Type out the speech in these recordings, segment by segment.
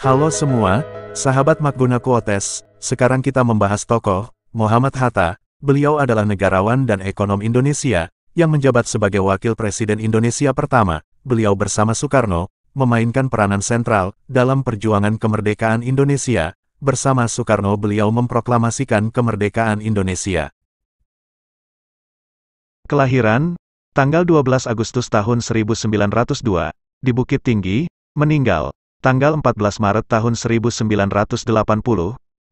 Halo semua, sahabat Magguna Quotes, sekarang kita membahas tokoh, Muhammad Hatta. Beliau adalah negarawan dan ekonom Indonesia, yang menjabat sebagai Wakil Presiden Indonesia pertama. Beliau bersama Soekarno, memainkan peranan sentral, dalam perjuangan kemerdekaan Indonesia. Bersama Soekarno beliau memproklamasikan kemerdekaan Indonesia. Kelahiran, tanggal 12 Agustus tahun 1902, di Bukit Tinggi. Meninggal, tanggal 14 Maret tahun 1980,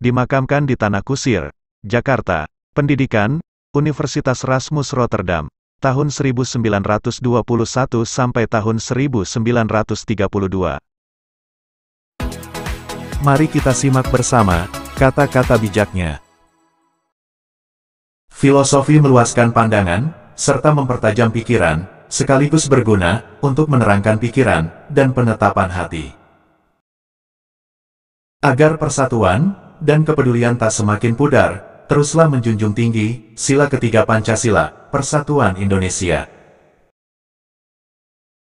dimakamkan di Tanah Kusir, Jakarta. Pendidikan, Universitas Erasmus Rotterdam, tahun 1921 sampai tahun 1932. Mari kita simak bersama, kata-kata bijaknya. Filosofi meluaskan pandangan, serta mempertajam pikiran, sekaligus berguna, untuk menerangkan pikiran, dan penetapan hati. Agar persatuan, dan kepedulian tak semakin pudar, teruslah menjunjung tinggi, sila ketiga Pancasila, Persatuan Indonesia.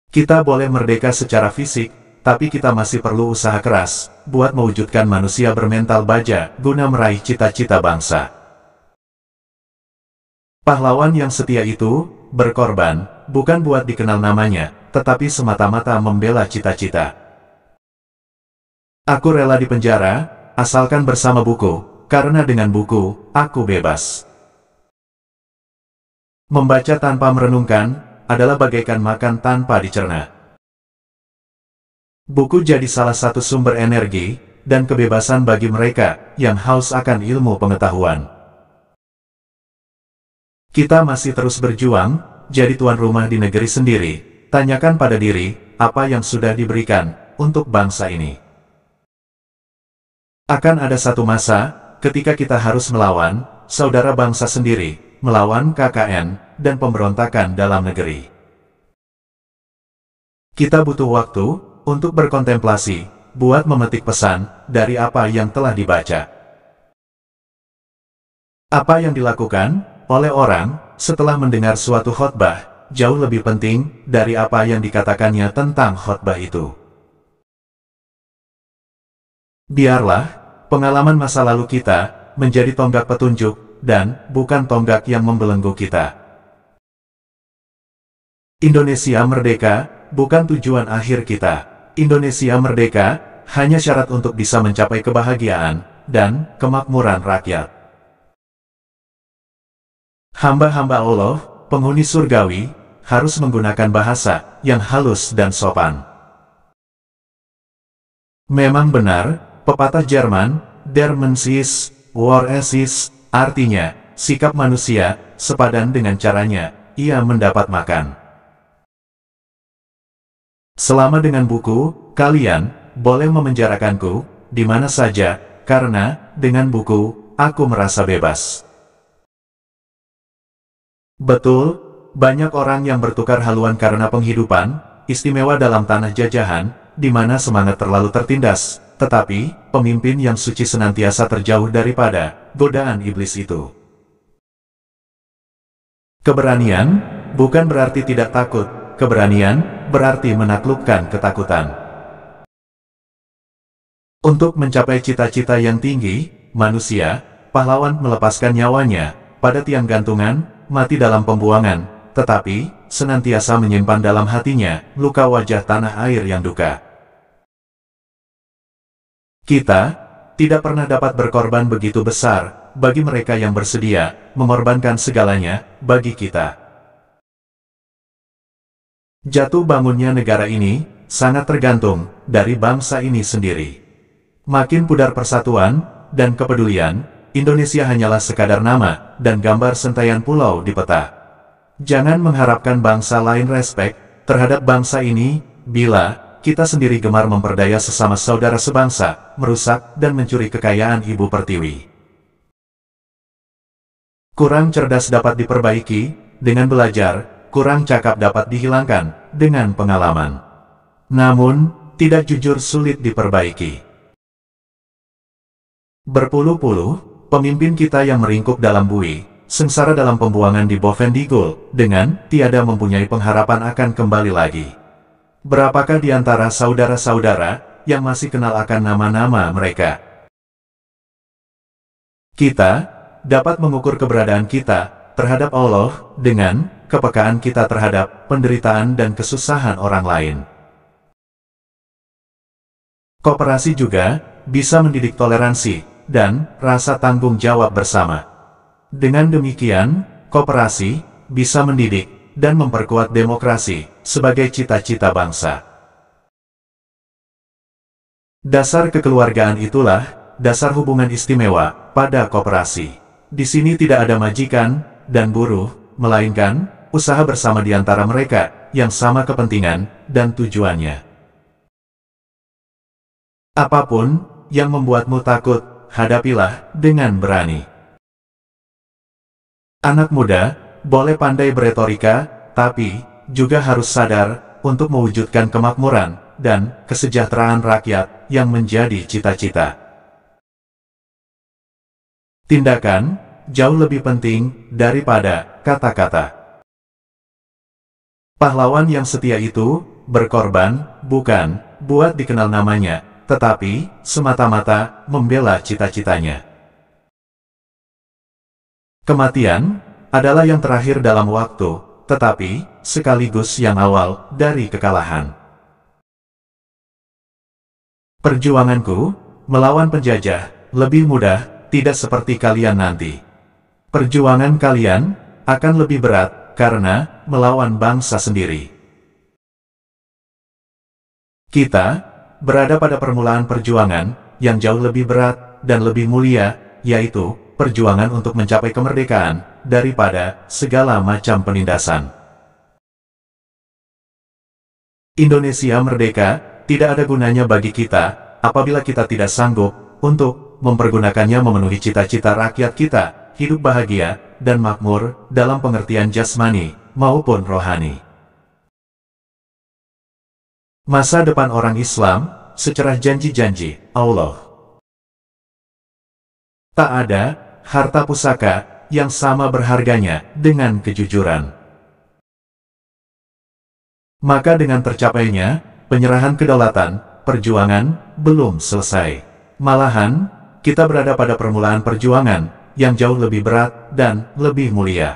Kita boleh merdeka secara fisik, tapi kita masih perlu usaha keras, buat mewujudkan manusia bermental baja, guna meraih cita-cita bangsa. Pahlawan yang setia itu, berkorban, bukan buat dikenal namanya, tetapi semata-mata membela cita-cita. Aku rela dipenjara, asalkan bersama buku, karena dengan buku, aku bebas. Membaca tanpa merenungkan, adalah bagaikan makan tanpa dicerna. Buku jadi salah satu sumber energi, dan kebebasan bagi mereka, yang haus akan ilmu pengetahuan. Kita masih terus berjuang, jadi tuan rumah di negeri sendiri. Tanyakan pada diri, apa yang sudah diberikan, untuk bangsa ini. Akan ada satu masa, ketika kita harus melawan, saudara bangsa sendiri, melawan KKN, dan pemberontakan dalam negeri. Kita butuh waktu, untuk berkontemplasi, buat memetik pesan, dari apa yang telah dibaca. Apa yang dilakukan oleh orang, setelah mendengar suatu khotbah, jauh lebih penting, dari apa yang dikatakannya tentang khotbah itu. Biarlah, pengalaman masa lalu kita, menjadi tonggak petunjuk, dan, bukan tonggak yang membelenggu kita. Indonesia merdeka, bukan tujuan akhir kita. Indonesia merdeka, hanya syarat untuk bisa mencapai kebahagiaan, dan, kemakmuran rakyat. Hamba-hamba Allah, penghuni surgawi, harus menggunakan bahasa yang halus dan sopan. Memang benar, pepatah Jerman, der Mensch ist, wie er ist, artinya, sikap manusia, sepadan dengan caranya, ia mendapat makan. Selama dengan buku, kalian, boleh memenjarakanku, di mana saja, karena, dengan buku, aku merasa bebas. Betul, banyak orang yang bertukar haluan karena penghidupan, istimewa dalam tanah jajahan, di mana semangat terlalu tertindas, tetapi, pemimpin yang suci senantiasa terjauh daripada godaan iblis itu. Keberanian, bukan berarti tidak takut, keberanian, berarti menaklukkan ketakutan. Untuk mencapai cita-cita yang tinggi, manusia, pahlawan melepaskan nyawanya, pada tiang gantungan, mati dalam pembuangan, tetapi, senantiasa menyimpan dalam hatinya, luka wajah tanah air yang duka. Kita, tidak pernah dapat berkorban begitu besar, bagi mereka yang bersedia, mengorbankan segalanya, bagi kita. Jatuh bangunnya negara ini, sangat tergantung, dari bangsa ini sendiri. Makin pudar persatuan, dan kepedulian, Indonesia hanyalah sekadar nama, dan gambar sentaian pulau di peta. Jangan mengharapkan bangsa lain respek, terhadap bangsa ini, bila, kita sendiri gemar memperdaya sesama saudara sebangsa, merusak dan mencuri kekayaan Ibu Pertiwi. Kurang cerdas dapat diperbaiki, dengan belajar, kurang cakap dapat dihilangkan, dengan pengalaman. Namun, tidak jujur sulit diperbaiki. Berpuluh-puluh pemimpin kita yang meringkuk dalam bui, sengsara dalam pembuangan di Bovendigul, dengan tiada mempunyai pengharapan akan kembali lagi. Berapakah di antara saudara-saudara yang masih kenal akan nama-nama mereka. Kita dapat mengukur keberadaan kita terhadap Allah dengan kepekaan kita terhadap penderitaan dan kesusahan orang lain. Koperasi juga bisa mendidik toleransi dan rasa tanggung jawab bersama. Dengan demikian, koperasi bisa mendidik dan memperkuat demokrasi sebagai cita-cita bangsa. Dasar kekeluargaan itulah dasar hubungan istimewa pada koperasi. Di sini tidak ada majikan dan buruh, melainkan usaha bersama di antara mereka yang sama kepentingan dan tujuannya. Apapun yang membuatmu takut, hadapilah dengan berani. Anak muda boleh pandai beretorika, tapi juga harus sadar untuk mewujudkan kemakmuran dan kesejahteraan rakyat yang menjadi cita-cita. Tindakan jauh lebih penting daripada kata-kata. Pahlawan yang setia itu berkorban bukan buat dikenal namanya, tetapi semata-mata membela cita-citanya. Kematian adalah yang terakhir dalam waktu, tetapi sekaligus yang awal dari kekalahan. Perjuanganku melawan penjajah lebih mudah, tidak seperti kalian nanti. Perjuangan kalian akan lebih berat karena melawan bangsa sendiri. Kita berada pada permulaan perjuangan yang jauh lebih berat dan lebih mulia, yaitu perjuangan untuk mencapai kemerdekaan daripada segala macam penindasan. Indonesia merdeka tidak ada gunanya bagi kita apabila kita tidak sanggup untuk mempergunakannya memenuhi cita-cita rakyat kita, hidup bahagia dan makmur dalam pengertian jasmani maupun rohani. Masa depan orang Islam secerah janji-janji Allah. Tak ada harta pusaka yang sama berharganya dengan kejujuran. Maka dengan tercapainya penyerahan kedaulatan, perjuangan belum selesai. Malahan, kita berada pada permulaan perjuangan yang jauh lebih berat dan lebih mulia.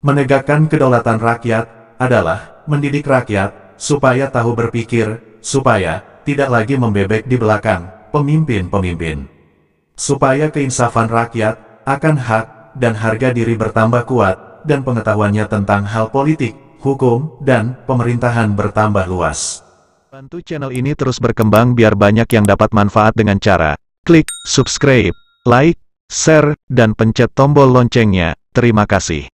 Menegakkan kedaulatan rakyat adalah mendidik rakyat supaya tahu berpikir, supaya tidak lagi membebek di belakang pemimpin-pemimpin. Supaya keinsafan rakyat akan hak dan harga diri bertambah kuat dan pengetahuannya tentang hal politik, hukum, dan pemerintahan bertambah luas. Bantu channel ini terus berkembang biar banyak yang dapat manfaat dengan cara klik subscribe, like, share, dan pencet tombol loncengnya. Terima kasih.